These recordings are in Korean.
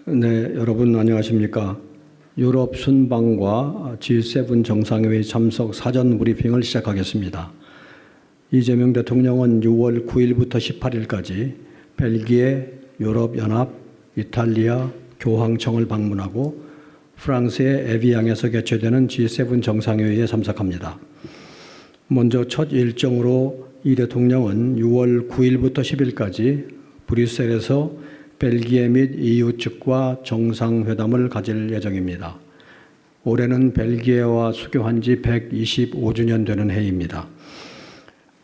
네, 여러분 안녕하십니까? 유럽 순방과 G7 정상회의 참석 사전 브리핑을 시작하겠습니다. 이재명 대통령은 6월 9일부터 18일까지 벨기에, 유럽연합, 이탈리아, 교황청을 방문하고 프랑스의 에비앙에서 개최되는 G7 정상회의에 참석합니다. 먼저 첫 일정으로 이 대통령은 6월 9일부터 10일까지 브뤼셀에서 벨기에 및 EU 측과 정상회담을 가질 예정입니다. 올해는 벨기에와 수교한 지 125주년 되는 해입니다.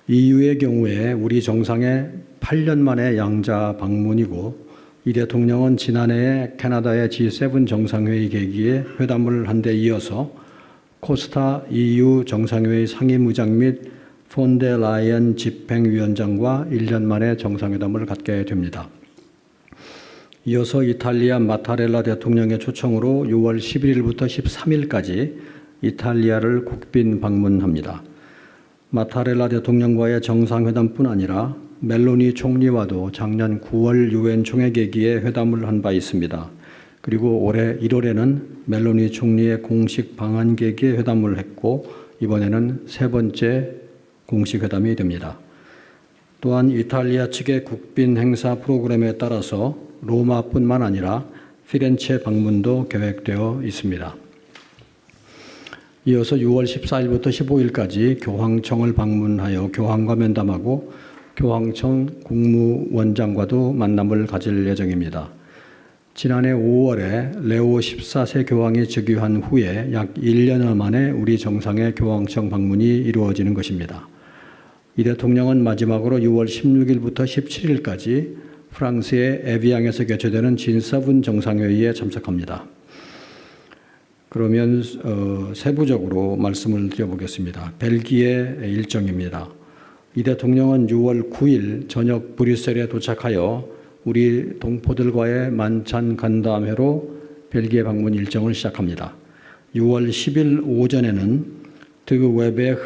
EU의 경우에 우리 정상의 8년 만의 양자 방문이고 이 대통령은 지난해에 캐나다의 G7 정상회의 계기에 회담을 한 데 이어서 코스타 EU 정상회의 상임의장 및 폰데 라이언 집행위원장과 1년 만에 정상회담을 갖게 됩니다. 이어서 이탈리아 마타렐라 대통령의 초청으로 6월 11일부터 13일까지 이탈리아를 국빈 방문합니다. 마타렐라 대통령과의 정상회담뿐 아니라 멜로니 총리와도 작년 9월 유엔 총회 계기에 회담을 한 바 있습니다. 그리고 올해 1월에는 멜로니 총리의 공식 방한 계기에 회담을 했고 이번에는 세 번째 공식 회담이 됩니다. 또한 이탈리아 측의 국빈 행사 프로그램에 따라서 로마뿐만 아니라 피렌체 방문도 계획되어 있습니다. 이어서 6월 14일부터 15일까지 교황청을 방문하여 교황과 면담하고 교황청 국무원장과도 만남을 가질 예정입니다. 지난해 5월에 레오 14세 교황이 즉위한 후에 약 1년 만에 우리 정상의 교황청 방문이 이루어지는 것입니다. 이 대통령은 마지막으로 6월 16일부터 17일까지 프랑스의 에비앙에서 개최되는 G7 정상회의에 참석합니다. 그러면 세부적으로 말씀을 드려보겠습니다. 벨기에 일정입니다. 이 대통령은 6월 9일 저녁 브뤼셀에 도착하여 우리 동포들과의 만찬 간담회로 벨기에 방문 일정을 시작합니다. 6월 10일 오전에는 드 웨베흐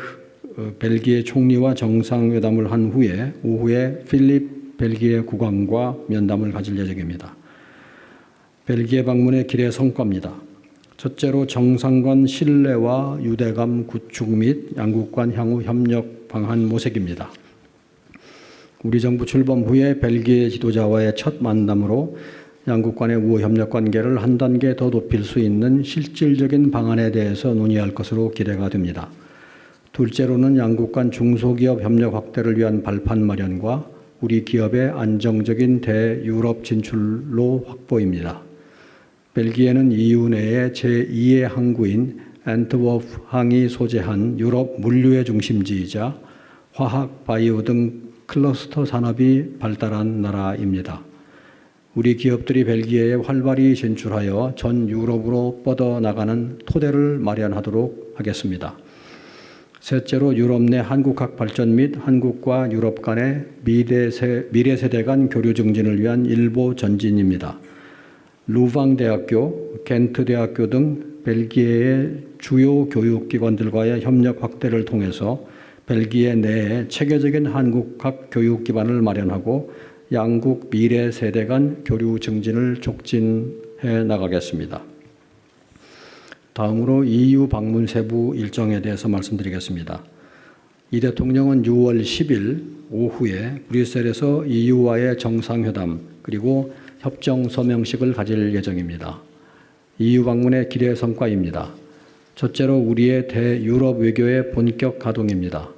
벨기에 총리와 정상회담을 한 후에 오후에 필립 벨기에 국왕과 면담을 가질 예정입니다. 벨기에 방문의 길의 성과입니다. 첫째로 정상 간 신뢰와 유대감 구축 및 양국 간 향후 협력 방안 모색입니다. 우리 정부 출범 후에 벨기에 지도자와의 첫 만남으로 양국 간의 우호 협력 관계를 한 단계 더 높일 수 있는 실질적인 방안에 대해서 논의할 것으로 기대가 됩니다. 둘째로는 양국 간 중소기업 협력 확대를 위한 발판 마련과 우리 기업의 안정적인 대유럽 진출로 확보입니다. 벨기에는 EU 내의 제2의 항구인 앤트워프 항이 소재한 유럽 물류의 중심지이자 화학, 바이오 등 클러스터 산업이 발달한 나라입니다. 우리 기업들이 벨기에에 활발히 진출하여 전 유럽으로 뻗어나가는 토대를 마련하도록 하겠습니다. 셋째로 유럽 내 한국학 발전 및 한국과 유럽 간의 미래 세대 간 교류 증진을 위한 일보 전진입니다. 루방 대학교, 겐트 대학교 등 벨기에의 주요 교육기관들과의 협력 확대를 통해서 벨기에 내에 체계적인 한국학 교육 기반을 마련하고 양국 미래 세대 간 교류 증진을 촉진해 나가겠습니다. 다음으로 EU 방문 세부 일정에 대해서 말씀드리겠습니다. 이 대통령은 6월 10일 오후에 브뤼셀에서 EU와의 정상회담 그리고 협정 서명식을 가질 예정입니다. EU 방문의 길의 성과입니다. 첫째로 우리의 대유럽 외교의 본격 가동입니다.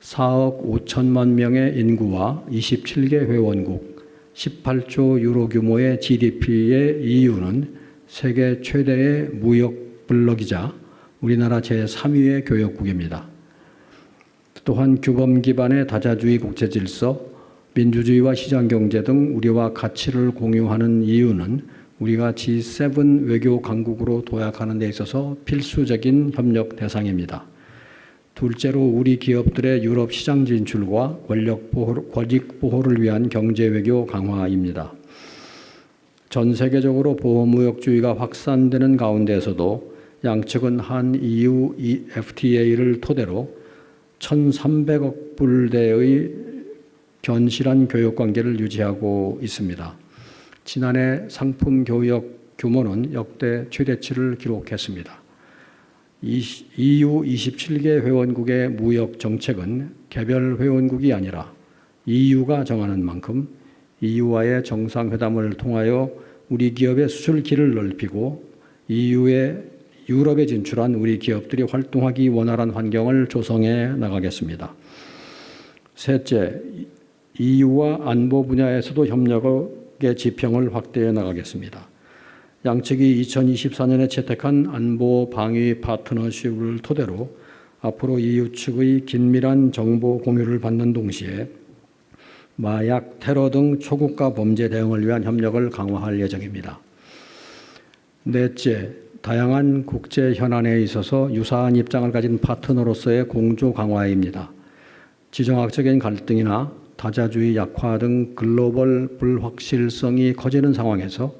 4억 5천만 명의 인구와 27개 회원국, 18조 유로 규모의 GDP의 EU는 세계 최대의 무역 블록이자 우리나라 제3위의 교역국입니다. 또한 규범 기반의 다자주의 국제질서, 민주주의와 시장경제 등 우리와 가치를 공유하는 EU는 우리가 G7 외교 강국으로 도약하는 데 있어서 필수적인 협력 대상입니다. 둘째로 우리 기업들의 유럽 시장 진출과 권익 보호를 위한 경제 외교 강화입니다. 전 세계적으로 보호무역주의가 확산되는 가운데에서도 양측은 한 EU FTA를 토대로 1,300억 불대의 견실한 교역관계를 유지하고 있습니다. 지난해 상품 교역 규모는 역대 최대치를 기록했습니다. EU 27개 회원국의 무역 정책은 개별 회원국이 아니라 EU가 정하는 만큼 EU와의 정상회담을 통하여 우리 기업의 수출길을 넓히고 EU의 유럽에 진출한 우리 기업들이 활동하기 원활한 환경을 조성해 나가겠습니다. 셋째, EU와 안보 분야에서도 협력의 지평을 확대해 나가겠습니다. 양측이 2024년에 채택한 안보 방위 파트너십을 토대로 앞으로 EU 측의 긴밀한 정보 공유를 받는 동시에 마약, 테러 등 초국가 범죄 대응을 위한 협력을 강화할 예정입니다. 넷째, 다양한 국제 현안에 있어서 유사한 입장을 가진 파트너로서의 공조 강화입니다. 지정학적인 갈등이나 다자주의 약화 등 글로벌 불확실성이 커지는 상황에서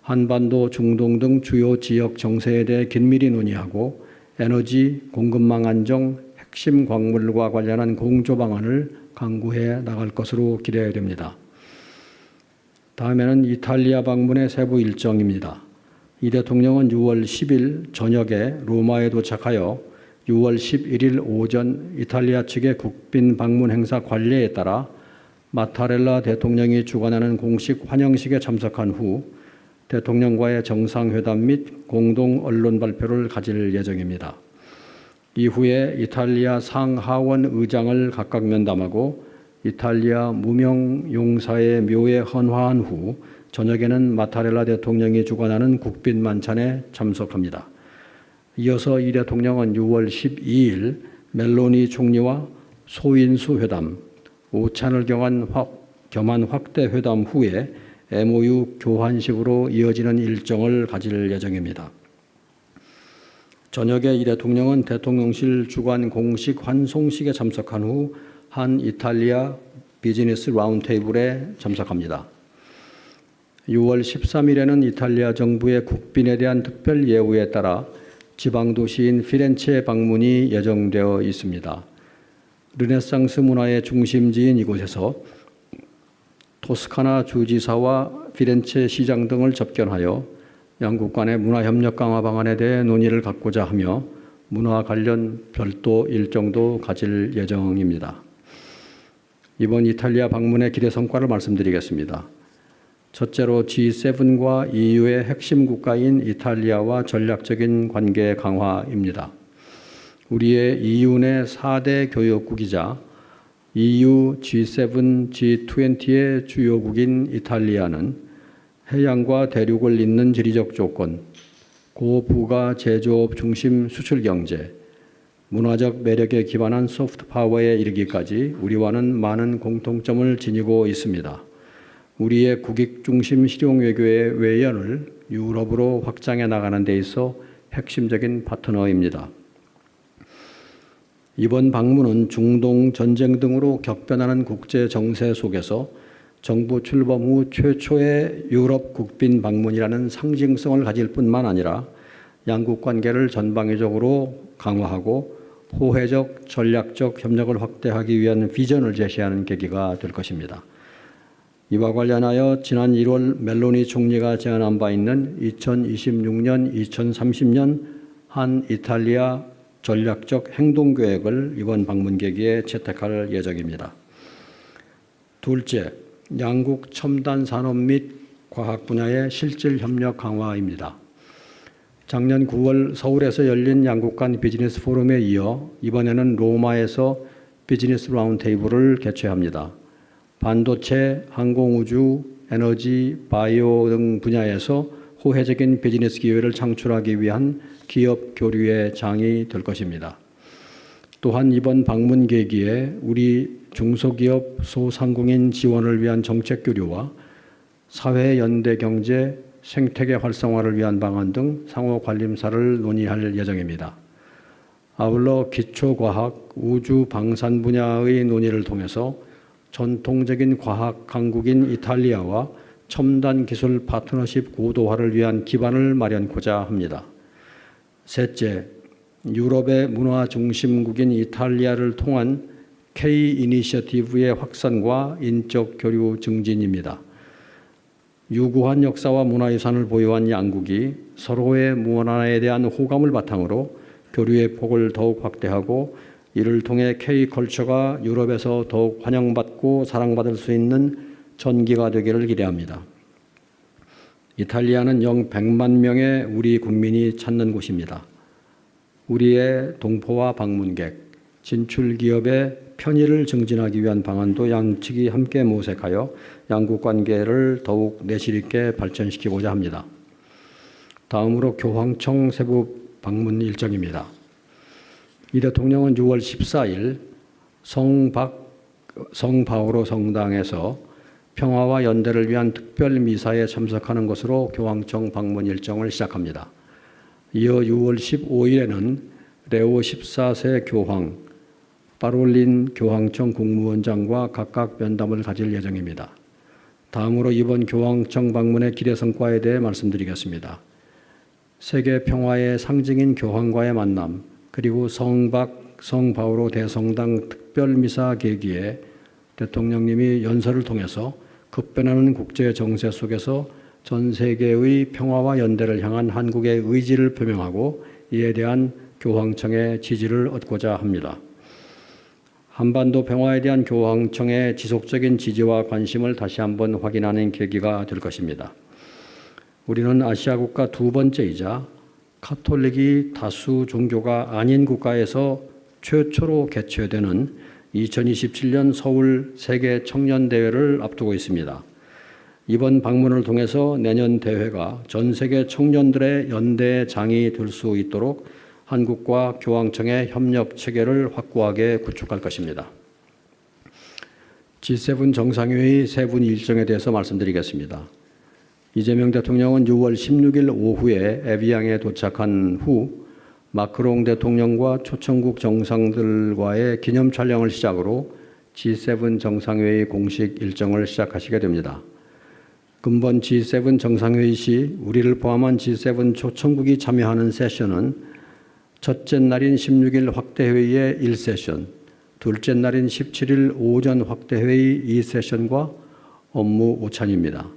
한반도, 중동 등 주요 지역 정세에 대해 긴밀히 논의하고 에너지, 공급망 안정, 핵심 광물과 관련한 공조 방안을 강구해 나갈 것으로 기대됩니다. 다음에는 이탈리아 방문의 세부 일정입니다. 이 대통령은 6월 10일 저녁에 로마에 도착하여 6월 11일 오전 이탈리아 측의 국빈 방문 행사 관례에 따라 마타렐라 대통령이 주관하는 공식 환영식에 참석한 후 대통령과의 정상회담 및 공동 언론 발표를 가질 예정입니다. 이후에 이탈리아 상하원 의장을 각각 면담하고 이탈리아 무명용사의 묘에 헌화한 후 저녁에는 마타렐라 대통령이 주관하는 국빈 만찬에 참석합니다. 이어서 이 대통령은 6월 12일 멜로니 총리와 소인수 회담, 오찬을 겸한 확대 회담 후에 MOU 교환식으로 이어지는 일정을 가질 예정입니다. 저녁에 이 대통령은 대통령실 주관 공식 환송식에 참석한 후 한 이탈리아 비즈니스 라운드테이블에 참석합니다. 6월 13일에는 이탈리아 정부의 국빈에 대한 특별 예우에 따라 지방도시인 피렌체 방문이 예정되어 있습니다. 르네상스 문화의 중심지인 이곳에서 토스카나 주지사와 피렌체 시장 등을 접견하여 양국 간의 문화협력 강화 방안에 대해 논의를 갖고자 하며 문화 관련 별도 일정도 가질 예정입니다. 이번 이탈리아 방문의 기대 성과를 말씀드리겠습니다. 첫째로 G7과 EU의 핵심 국가인 이탈리아와 전략적인 관계 강화입니다. 우리의 EU 내 4대 교역국이자 EU, G7, G20의 주요국인 이탈리아는 해양과 대륙을 잇는 지리적 조건, 고부가 제조업 중심 수출 경제, 문화적 매력에 기반한 소프트 파워에 이르기까지 우리와는 많은 공통점을 지니고 있습니다. 우리의 국익 중심 실용 외교의 외연을 유럽으로 확장해 나가는 데 있어 핵심적인 파트너입니다. 이번 방문은 중동 전쟁 등으로 격변하는 국제 정세 속에서 정부 출범 후 최초의 유럽 국빈 방문이라는 상징성을 가질 뿐만 아니라 양국 관계를 전방위적으로 강화하고 호혜적, 전략적 협력을 확대하기 위한 비전을 제시하는 계기가 될 것입니다. 이와 관련하여 지난 1월 멜로니 총리가 제안한 바 있는 2026년, 2030년 한 이탈리아 전략적 행동계획을 이번 방문 계기에 채택할 예정입니다. 둘째, 양국 첨단 산업 및 과학 분야의 실질 협력 강화입니다. 작년 9월 서울에서 열린 양국 간 비즈니스 포럼에 이어 이번에는 로마에서 비즈니스 라운드테이블을 개최합니다. 반도체, 항공우주, 에너지, 바이오 등 분야에서 호혜적인 비즈니스 기회를 창출하기 위한 기업 교류의 장이 될 것입니다. 또한 이번 방문 계기에 우리 중소기업 소상공인 지원을 위한 정책 교류와 사회 연대 경제, 생태계 활성화를 위한 방안 등 상호 관림사를 논의할 예정입니다. 아울러 기초과학, 우주, 방산 분야의 논의를 통해서 전통적인 과학 강국인 이탈리아와 첨단 기술 파트너십 고도화를 위한 기반을 마련하고자 합니다. 셋째, 유럽의 문화 중심국인 이탈리아를 통한 K 이니셔티브의 확산과 인적 교류 증진입니다. 유구한 역사와 문화유산을 보유한 양국이 서로의 문화에 대한 호감을 바탕으로 교류의 폭을 더욱 확대하고 이를 통해 K컬처가 유럽에서 더욱 환영받고 사랑받을 수 있는 전기가 되기를 기대합니다. 이탈리아는 영 100만 명의 우리 국민이 찾는 곳입니다. 우리의 동포와 방문객, 진출 기업의 편의를 증진하기 위한 방안도 양측이 함께 모색하여 양국 관계를 더욱 내실 있게 발전시키고자 합니다. 다음으로 교황청 세부 방문 일정입니다. 이 대통령은 6월 14일 성바오로 성당에서 평화와 연대를 위한 특별 미사에 참석하는 것으로 교황청 방문 일정을 시작합니다. 이어 6월 15일에는 레오 14세 교황, 파롤린 교황청 국무원장과 각각 면담을 가질 예정입니다. 다음으로 이번 교황청 방문의 기대 성과에 대해 말씀드리겠습니다. 세계 평화의 상징인 교황과의 만남, 그리고 성바오로 대성당 특별미사 계기에 대통령님이 연설을 통해서 급변하는 국제 정세 속에서 전 세계의 평화와 연대를 향한 한국의 의지를 표명하고 이에 대한 교황청의 지지를 얻고자 합니다. 한반도 평화에 대한 교황청의 지속적인 지지와 관심을 다시 한번 확인하는 계기가 될 것입니다. 우리는 아시아 국가 두 번째이자 카톨릭이 다수 종교가 아닌 국가에서 최초로 개최되는 2027년 서울 세계 청년 대회를 앞두고 있습니다. 이번 방문을 통해서 내년 대회가 전 세계 청년들의 연대 장이 될 수 있도록 한국과 교황청의 협력 체계를 확고하게 구축할 것입니다. G7 정상회의 세분 일정에 대해서 말씀드리겠습니다. 이재명 대통령은 6월 16일 오후에 에비앙에 도착한 후 마크롱 대통령과 초청국 정상들과의 기념 촬영을 시작으로 G7 정상회의 공식 일정을 시작하시게 됩니다. 금번 G7 정상회의 시 우리를 포함한 G7 초청국이 참여하는 세션은 첫째 날인 16일 확대회의의 1세션, 둘째 날인 17일 오전 확대회의 2세션과 업무 오찬입니다.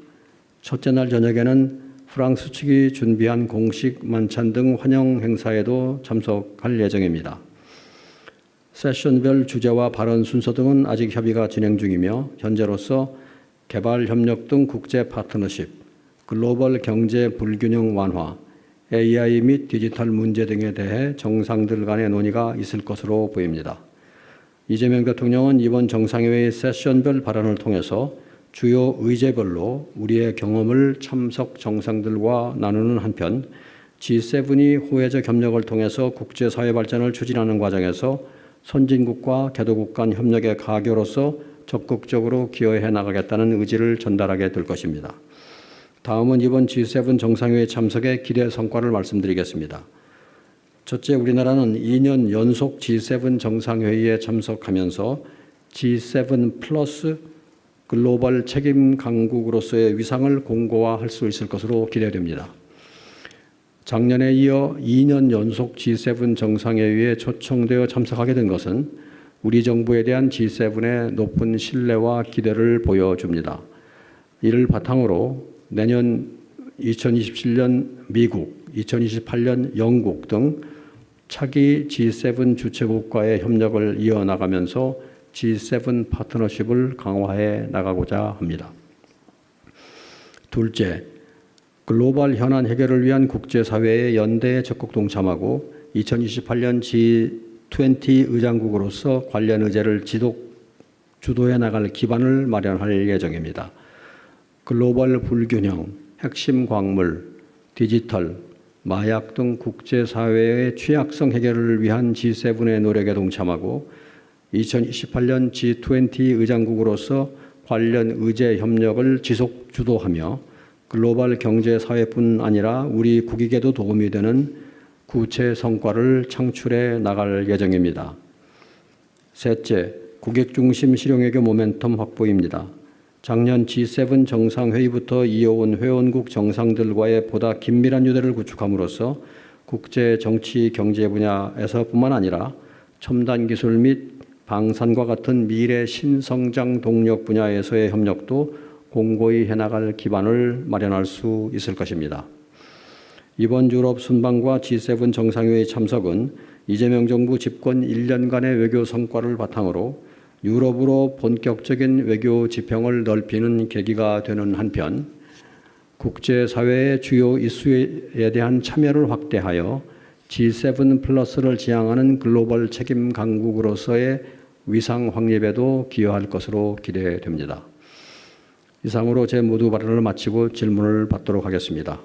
첫째 날 저녁에는 프랑스 측이 준비한 공식 만찬 등 환영 행사에도 참석할 예정입니다. 세션별 주제와 발언 순서 등은 아직 협의가 진행 중이며 현재로서 개발 협력 등 국제 파트너십, 글로벌 경제 불균형 완화, AI 및 디지털 문제 등에 대해 정상들 간의 논의가 있을 것으로 보입니다. 이재명 대통령은 이번 정상회의 세션별 발언을 통해서 주요 의제별로 우리의 경험을 참석 정상들과 나누는 한편 G7이 호혜적 협력을 통해서 국제사회 발전을 추진하는 과정에서 선진국과 개도국 간 협력의 가교로서 적극적으로 기여해 나가겠다는 의지를 전달하게 될 것입니다. 다음은 이번 G7 정상회의 참석의 기대 성과를 말씀드리겠습니다. 첫째, 우리나라는 2년 연속 G7 정상회의에 참석하면서 G7 플러스 글로벌 책임 강국으로서의 위상을 공고화할 수 있을 것으로 기대됩니다. 작년에 이어 2년 연속 G7 정상회의에 초청되어 참석하게 된 것은 우리 정부에 대한 G7의 높은 신뢰와 기대를 보여줍니다. 이를 바탕으로 내년 2027년 미국, 2028년 영국 등 차기 G7 주최국과의 협력을 이어나가면서 G7 파트너십을 강화해 나가고자 합니다. 둘째, 글로벌 현안 해결을 위한 국제사회의 연대에 적극 동참하고 2028년 G20 의장국으로서 관련 의제를 주도해 나갈 기반을 마련할 예정입니다. 글로벌 불균형, 핵심 광물, 디지털, 마약 등 국제사회의 취약성 해결을 위한 G7의 노력에 동참하고 2028년 G20 의장국으로서 관련 의제 협력을 지속 주도하며 글로벌 경제사회뿐 아니라 우리 국익에도 도움이 되는 구체 성과를 창출해 나갈 예정입니다. 셋째, 국익 중심 실용외교 모멘텀 확보입니다. 작년 G7 정상회의부터 이어온 회원국 정상들과의 보다 긴밀한 유대를 구축함으로써 국제 정치 경제 분야에서뿐만 아니라 첨단 기술 및 방산과 같은 미래 신성장 동력 분야에서의 협력도 공고히 해나갈 기반을 마련할 수 있을 것입니다. 이번 유럽 순방과 G7 정상회의 참석은 이재명 정부 집권 1년간의 외교 성과를 바탕으로 유럽으로 본격적인 외교 지평을 넓히는 계기가 되는 한편 국제사회의 주요 이슈에 대한 참여를 확대하여 G7 플러스를 지향하는 글로벌 책임 강국으로서의 위상 확립에도 기여할 것으로 기대됩니다. 이상으로 제 모두 발언을 마치고 질문을 받도록 하겠습니다.